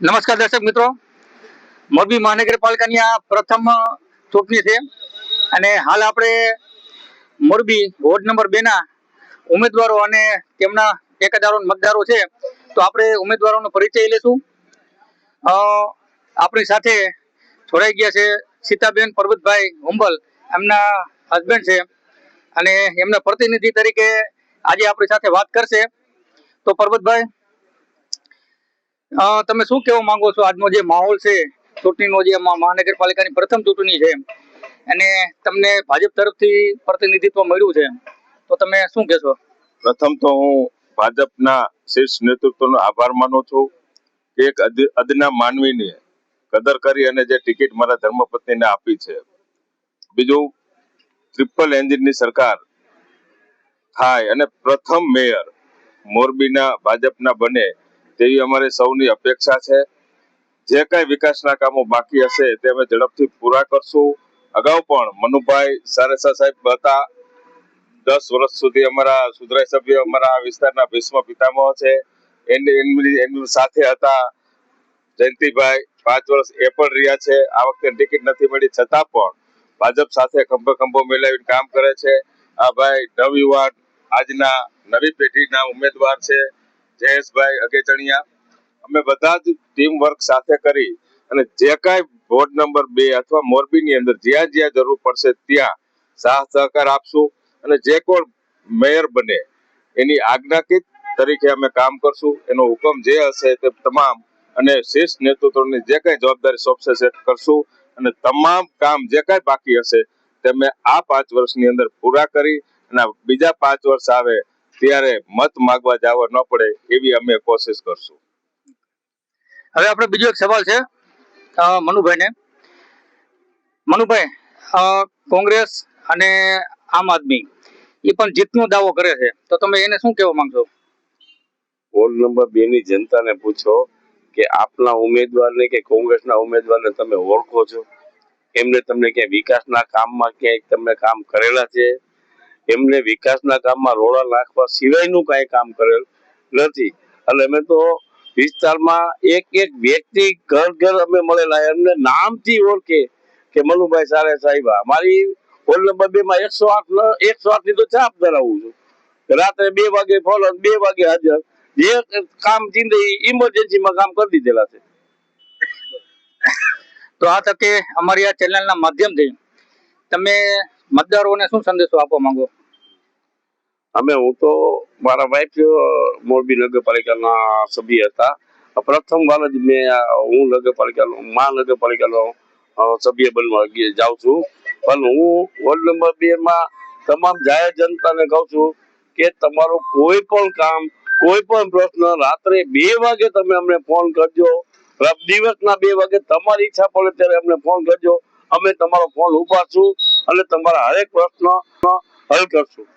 નમસ્કાર દર્શક મિત્રો, મોરબી મહાનગરપાલિકાની આ પ્રથમ ચૂંટણી છે અને હાલ આપણે મોરબી વોર્ડ નંબર 2 ના ઉમેદવારો અને તેમના 1000 મતદારો છે. તો આપણે ઉમેદવારોનો પરિચય લેશું. આપણી સાથે જોડાઈ ગયા છે સીતાબેન પરબતભાઈ હુંબલ, એમના હસબન્ડ છે અને એમના પ્રતિનિધિ તરીકે આજે આપણી સાથે વાત કરશે. તો પરબતભાઈ, તમે શું કહેવા માંગો છો? આજનો જે માહોલ છે ચૂંટણીનો, જે મહાનગરપાલિકાની પ્રથમ ચૂંટણી છે અને તમને ભાજપ તરફથી પ્રતિનિધિત્વ મળ્યું છે, તો તમે શું કહેશો? પ્રથમ તો હું ભાજપના શીર્ષ નેતૃત્વનો આભાર માનું છું કે એક અદના માનવીને કદર કરી અને જે ટિકિટ મારા ધર્મપત્નીને આપી છે. બીજું, ટ્રિપલ એન્જિનની સરકાર થાય અને પ્રથમ મેયર મોરબીના ભાજપના બને તેવી અમારી સૌની અપેક્ષા છે. જે કઈ વિકાસના કામો બાકી હશે તે અમે ઝડપથી પૂરા કરશું. અગાઉ પણ મનુભાઈ સારેસા સાહેબ હતા, 10 વર્ષ સુધી અમારા સુધરાઈ સભ્ય અમારા વિસ્તારના ભીષ્મ પિતામહ છે. એમની સાથે હતા જયંતિભાઈ, 5 વર્ષ એ પણ રહ્યા છે. આ વખતે ટિકિટ નથી મળી છતાં પણ ભાજપ સાથે ખંભો મિલાવીને કામ કરે છે. આ ભાઈ નવયુવાન, આજના નવી પેઢીના ઉમેદવાર છે જયેશભાઈ અગેચણિયા. અમે બધા જ ટીમ વર્ક સાથે કરી અને જે કાંઈ વોર્ડ નંબર 2 અથવા મોરબીની અંદર જ્યાં જ્યાં જરૂર પડશે ત્યાં સાથ સહકાર આપશું અને જે કોઈ મેયર બને એની આજ્ઞાકીત તરીકે અમે કામ કરશું. એનો હુકમ જે હશે તે તમામ અને શીર્ષ નેતૃત્વની જે કઈ જવાબદારી સોંપશે તે કરશું અને તમામ કામ જે કઈ બાકી હશે તે અમે આ 5 વર્ષની અંદર પૂરા કરી અને બીજા 5 વર્ષ આવે ત્યારે મત માંગવા જવા ન પડે એવી અમે કોશિશ કરશું. હવે આપણે બીજો એક સવાલ છે મનુભાઈને. મનુભાઈ, કોંગ્રેસ અને આમ આદમી એ પણ જીતનો દાવો કરે છે, તો તમે એને શું કહેવા માંગશો? વોર્ડ નંબર 2 ની જનતાને પૂછો કે આપના ઉમેદવારને કે કોંગ્રેસના ઉમેદવારને તમે ઓળખો છો? એમને તમને ક્યાંય વિકાસના કામમાં ક્યાંય તમે કામ કરેલા છે? એમને વિકાસના કામમાં રોડા નાખવા સિવાયનું કાંઈ કામ કરેલ નથી. એટલે અમે તો વિસ્તારમાં એક એક વ્યક્તિ ઘર અમે મળેલા, એમને નામથી ઓળખે કે મનુભાઈ સારે સાહેબ. મારી વોર્ડ નંબર 2 માં 108 ની તો છાપ ધરાવું છું. રાત્રે 2 વાગે ફોન, 2 વાગે હાજર. જે કામ ચીંધે ઇમરજન્સીમાં કામ કરી દીધેલા છે. તો આ તકે અમારી આ ચેનલના માધ્યમથી તમે મતદારોને શું સંદેશો આપવા માંગો? હું તો મારા વાઇફ મોરબી નગરપાલિકાના સભ્ય હતા. પ્રથમ વાર જ હું મહાનગરપાલિકાનો સભ્ય બનવા જાઉં છું. પણ હું વોર્ડ નંબર 2 માં તમામ જાહેર જનતાને કહું છું કે તમારો કોઈ પણ કામ, કોઈ પણ પ્રશ્ન રાત્રે 2 વાગે તમે અમને ફોન કરજો. દિવસના 2 વાગે તમારી ઈચ્છા પડે ત્યારે અમને ફોન કરજો. અમે તમારો ફોન ઉપાડશું અને તમારા હરેક પ્રશ્ન હલ કરશું.